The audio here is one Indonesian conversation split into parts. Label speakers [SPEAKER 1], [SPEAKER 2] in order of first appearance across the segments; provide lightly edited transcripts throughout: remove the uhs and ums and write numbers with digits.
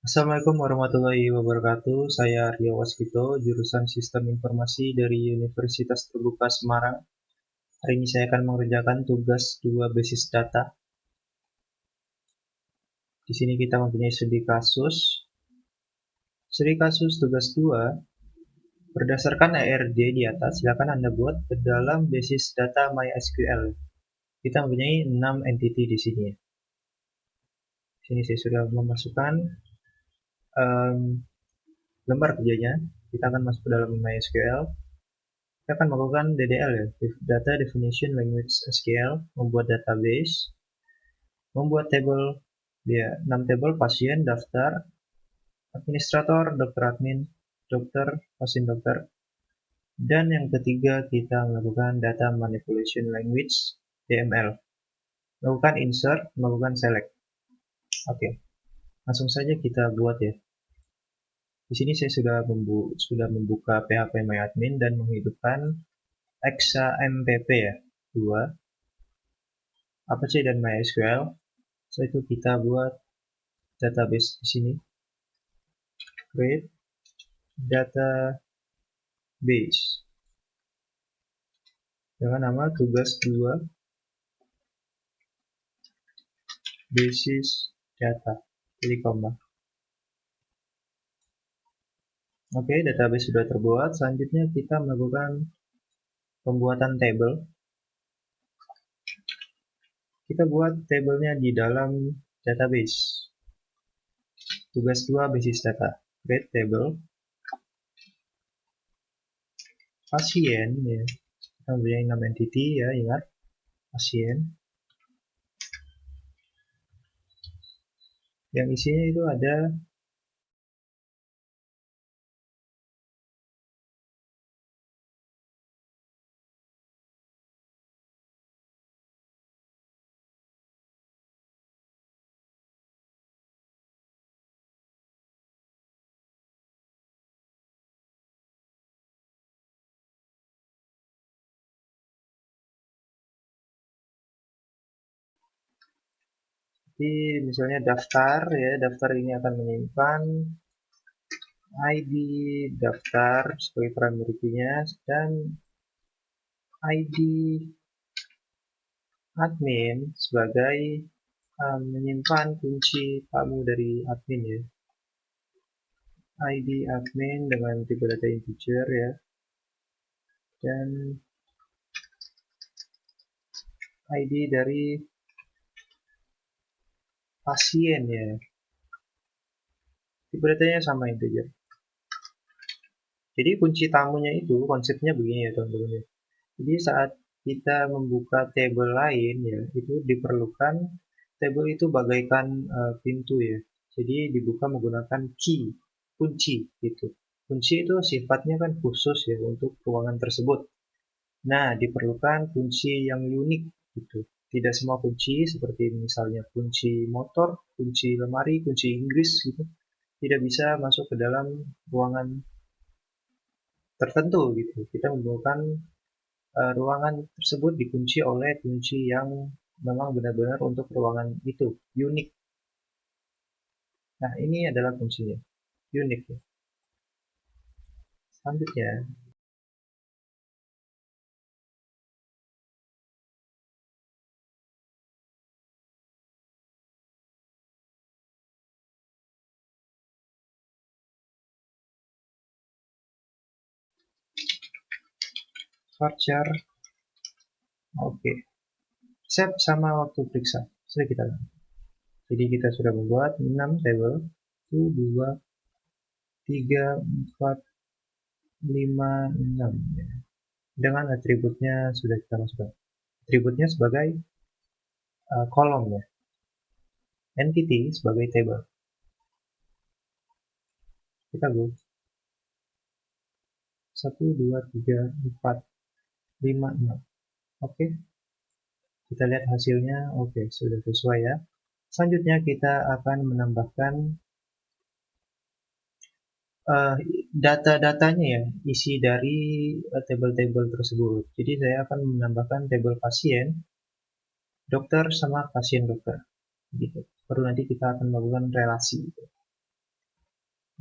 [SPEAKER 1] Assalamualaikum warahmatullahi wabarakatuh. Saya Aryo Waskito, jurusan Sistem Informasi dari Universitas Terbuka Semarang. Hari ini saya akan mengerjakan tugas 2 basis data. Di sini kita mempunyai studi kasus. Studi kasus tugas 2, berdasarkan ARD di atas, silakan Anda buat ke dalam basis data MySQL. Kita mempunyai 6 entity di sini. Di sini saya sudah memasukkan lembar kerjanya. Kita akan masuk ke dalam MySQL. Kita akan melakukan DDL ya, Data Definition Language SQL, membuat database, membuat table, 6 table, pasien, daftar, administrator, dokter admin, dokter, pasien dokter, dan yang ketiga kita melakukan Data Manipulation Language, DML, melakukan insert, melakukan select. Oke, langsung saja kita buat ya. Di sini saya sudah membuka PHP MyAdmin dan menghidupkan XAMPP ya, 2, Apache dan MySQL. Setelah itu kita buat database di sini. Create database dengan nama tugas 2 basis data. Pilih koma. Oke, database sudah terbuat. Selanjutnya kita melakukan pembuatan table. Kita buat tabelnya di dalam database. Tugas 2 basis data. Create table. Pasien ya. Kita mempunyai 6 entity ya, ingat. Pasien. Yang isinya itu ada misalnya daftar ya, daftar ini akan menyimpan ID daftar sebagai primary key-nya dan ID admin sebagai menyimpan kunci tamu dari admin ya. ID admin dengan tipe data integer ya, dan ID dari pasien ya, tipe datanya sama integer. Jadi kunci tamunya itu konsepnya begini ya teman-teman. Jadi saat kita membuka table lain ya, itu diperlukan table itu bagaikan pintu ya. Jadi dibuka menggunakan key, kunci gitu. Kunci itu sifatnya kan khusus ya untuk ruangan tersebut. Nah, diperlukan kunci yang unik gitu. Tidak semua kunci seperti misalnya kunci motor, kunci lemari, kunci Inggris gitu, tidak bisa masuk ke dalam ruangan tertentu gitu. Kita membutuhkan ruangan tersebut dikunci oleh kunci yang memang benar-benar untuk ruangan itu, unik. Nah, ini adalah kuncinya, unik ya. Selanjutnya, varchar, oke. Save sama waktu periksa, sudah kita lakukan. Jadi kita sudah membuat 6 table, 1, 2, 3, 4, 5, 6 ya. Dengan atributnya sudah kita masukkan. Atributnya sebagai kolom ya. Entity sebagai table. Kita go. 1, 2, 3, 4, 5, 6. Oke. Kita lihat hasilnya. Oke, sudah sesuai ya. Selanjutnya kita akan menambahkan data-datanya ya, isi dari table-table tersebut. Jadi saya akan menambahkan table pasien, dokter sama pasien dokter. Gitu. Baru nanti kita akan melakukan relasi.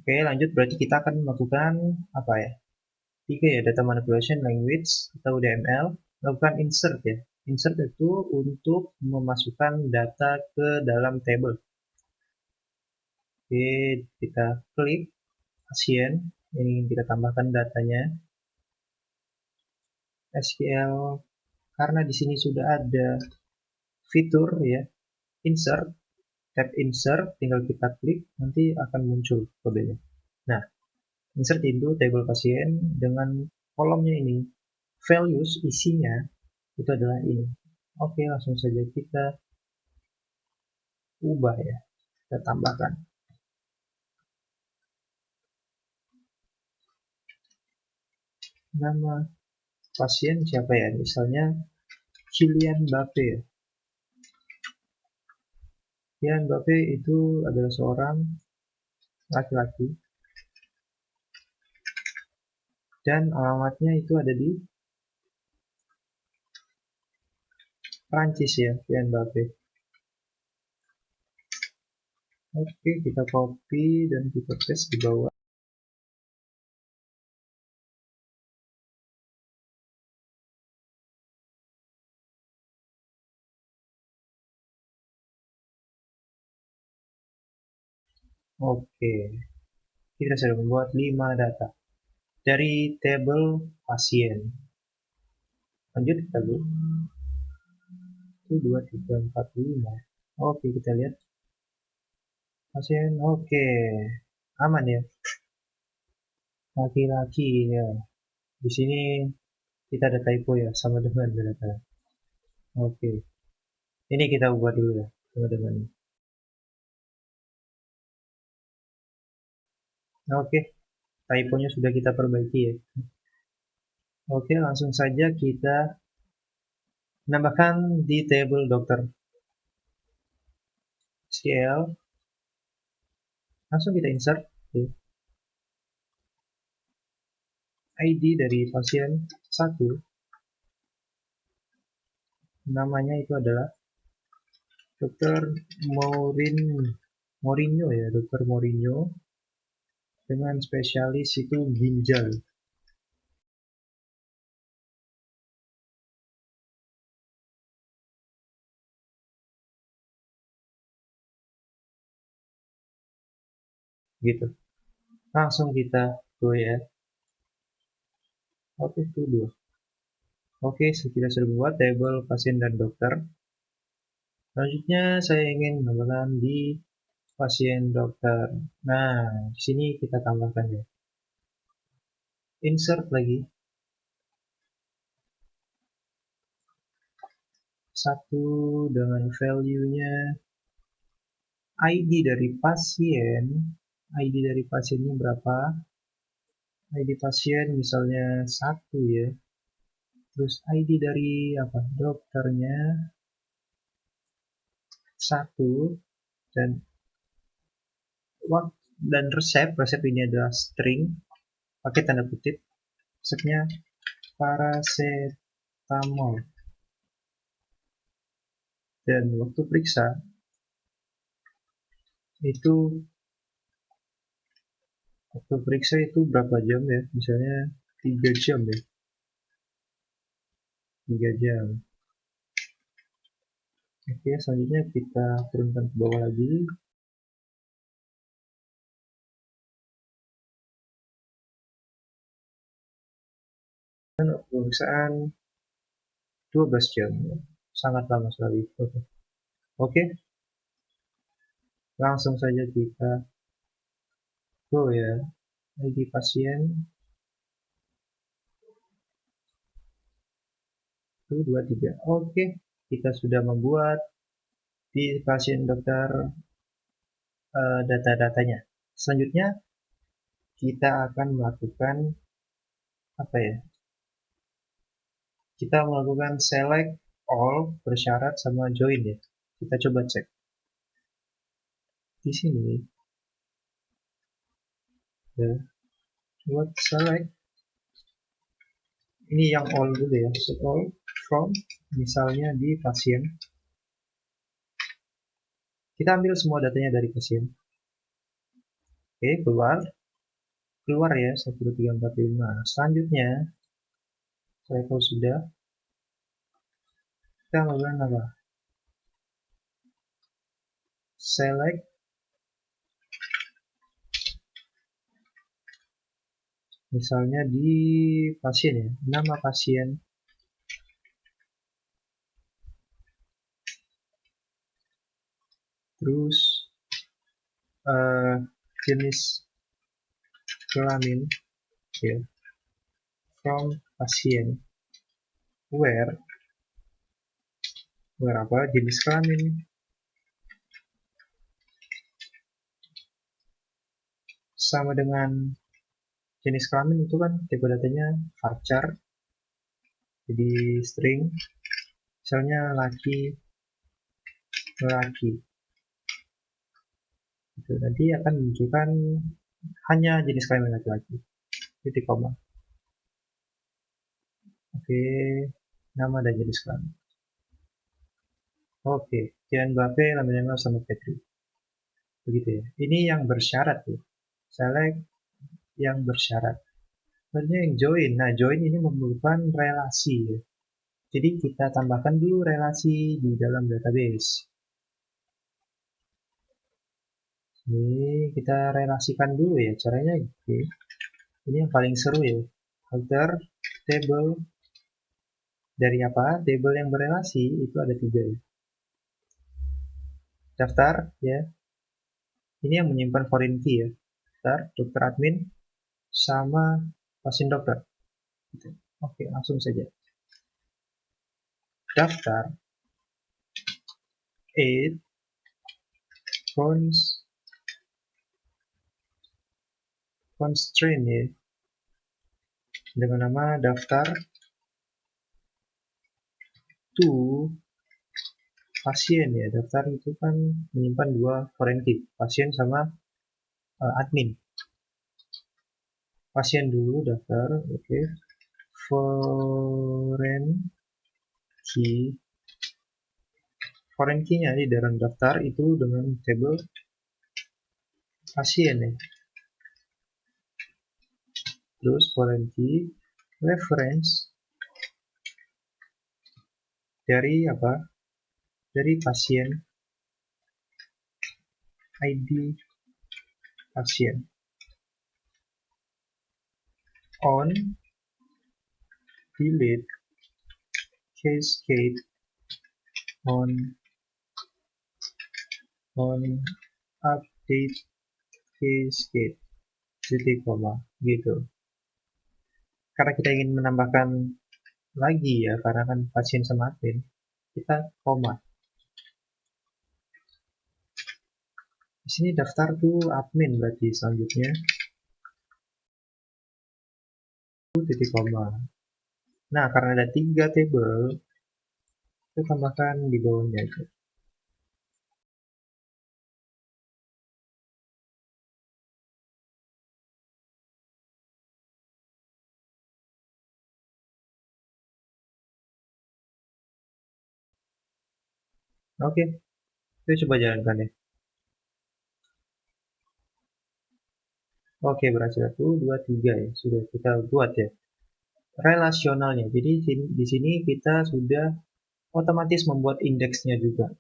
[SPEAKER 1] Oke, lanjut, berarti kita akan melakukan apa ya? 3 ya, data manipulation language atau DML, melakukan insert ya. Insert itu untuk memasukkan data ke dalam table. Oke, kita klik pasien yang ingin kita tambahkan datanya. SQL, karena di sini sudah ada fitur ya, insert, tab insert, tinggal kita klik, nanti akan muncul kodenya. Nah, insert into table pasien dengan kolomnya ini, values isinya itu adalah ini. Oke, langsung saja kita ubah ya, kita tambahkan. Nama pasien siapa ya? Misalnya Kylian Mbappe. Kylian Mbappe itu adalah seorang laki-laki dan alamatnya itu ada di Prancis ya, Kylian Mbappe. Oke, kita copy dan kita paste di bawah. Oke, kita sudah membuat 5 data dari table pasien. Lanjut kita lihat. 1, 2, 3, 4, 5. Oke, kita lihat pasien. Oke, aman ya. Laki-laki ya. Di sini kita ada typo ya, sama dengan data. Oke, ini kita ubah dulu ya, sama dengan. Oke, typonya sudah kita perbaiki ya. Oke, langsung saja kita menambahkan di table dokter. SQL, langsung kita insert ya. ID dari pasien 1, namanya itu adalah Dr. Mourinho ya, Dr. Mourinho dengan spesialis itu ginjal. Gitu. Langsung kita go ya. Oke, itu 2. Oke, kita sudah membuat table pasien dan dokter. Selanjutnya saya ingin menambahkan di pasien dokter. Nah, di sini kita tambahkan ya. Insert lagi. 1 dengan value-nya ID dari pasien. ID dari pasiennya berapa? ID pasien misalnya 1 ya. Terus ID dari apa? Dokternya 1 dan resep ini adalah string pakai tanda kutip. Resepnya paracetamol. Dan waktu periksa itu berapa jam ya? Misalnya 3 jam ya. 3 jam. Oke, selanjutnya kita turunkan ke bawah lagi. Dan pemeriksaan 12 jam. Sangat lama sekali. Oke. Langsung saja kita go ya. ID pasien 1, 2, 3. Oke, kita sudah membuat di pasien dokter data-datanya. Selanjutnya kita akan melakukan apa ya? Kita melakukan select all bersyarat sama join ya. Kita coba cek. Di sini ya, buat select ini yang all dulu ya. Set all from misalnya di pasien. Kita ambil semua datanya dari pasien. Oke, keluar ya 1, 2, 3, 4, 5. Selanjutnya saya tahu sudah, kita lakukan apa? Select misalnya di pasien ya, nama pasien, terus jenis kelamin ya, from pasien, where apa, jenis kelamin, sama dengan jenis kelamin itu kan tipe datanya varchar, jadi string, misalnya laki, itu nanti akan menunjukkan hanya jenis kelamin laki-laki, titik koma. Oke, nama dan jenis kelamin. Oke, Kylian Mbappe, Lamine Yamal sama Pedri. Begitu ya. Ini yang bersyarat ya. Select yang bersyarat. Selanjutnya yang join. Nah, join ini memerlukan relasi ya. Jadi kita tambahkan dulu relasi di dalam database. Ini kita relasikan dulu ya. Caranya gitu. Ini yang paling seru ya. Alter table dari apa? Table yang berelasi itu ada 3 ya. Daftar ya. Ini yang menyimpan foreign key ya. Daftar, dokter admin, sama pasien dokter. Gitu. Oke, langsung saja. Daftar aid constraint ya, dengan nama daftar to pasien ya. Daftar itu kan menyimpan 2 foreign key, pasien sama admin. Pasien dulu daftar, oke. Foreign key-nya di dalam daftar itu dengan table pasien ya. Terus foreign key reference dari apa? Dari pasien, ID pasien, on delete cascade on update cascade, titik koma gitu. Karena kita ingin menambahkan lagi ya, karena kan pasien sama admin, kita koma. Di sini daftar tuh admin berarti selanjutnya titik koma. Nah, karena ada 3 table, kita tambahkan di bawahnya aja. Oke, kita coba jalankan ya. Oke, berhasil 1, 2, 3 ya. Sudah kita buat ya relasionalnya. Jadi di sini kita sudah otomatis membuat indeksnya juga.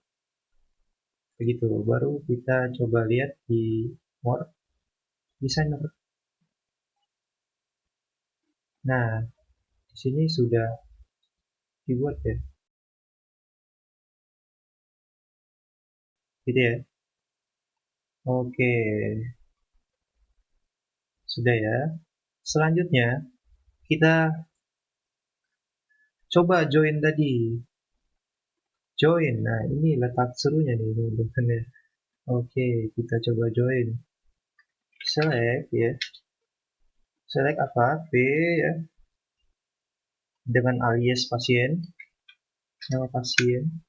[SPEAKER 1] Begitu. Baru kita coba lihat di More Designer. Nah, di sini sudah dibuat ya. Gitu ya. Oke. Sudah ya. Selanjutnya kita coba join tadi. Join. Nah, ini letak serunya nih teman-teman. Oke, kita coba join. Select ya. Select apa? P ya. Dengan alias pasien. Nama pasien.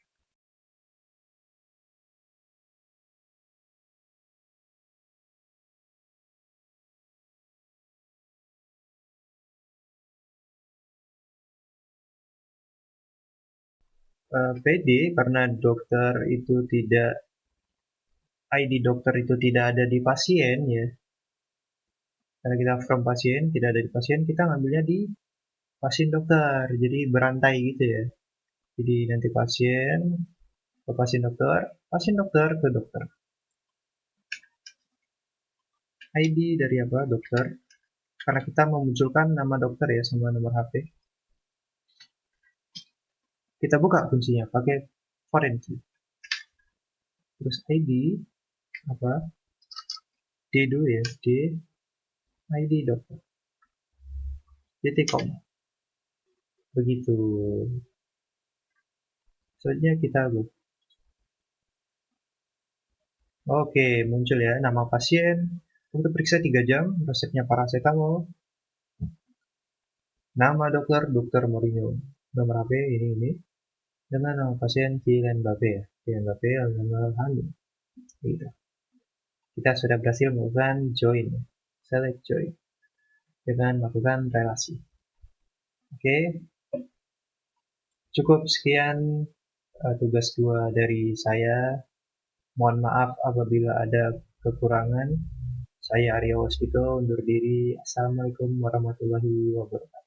[SPEAKER 1] PD karena dokter itu tidak, ID dokter itu tidak ada di pasien ya. Karena kita from pasien, tidak ada di pasien, kita ngambilnya di pasien dokter. Jadi berantai gitu ya. Jadi nanti pasien ke pasien dokter ke dokter. ID dari apa? Dokter. Karena kita memunculkan nama dokter ya sama nomor HP. Kita buka kuncinya pakai foreign key. Terus ID apa? D2 ya, D ID dokter. .com. Begitu. Selanjutnya kita buka. Oke, muncul ya nama pasien. Untuk periksa 3 jam, resepnya paracetamol. Nama dokter, Dr. Mourinho. Nomor HP ini. Dengan nama pasien Kylian Mbappe ya. Kylian Mbappe, nomor Hamid. Gitu. Kita sudah berhasil melakukan join. Select join. Dengan melakukan relasi. Oke. Cukup sekian tugas 2 dari saya. Mohon maaf apabila ada kekurangan. Saya Arya Waskito undur diri. Assalamualaikum warahmatullahi wabarakatuh.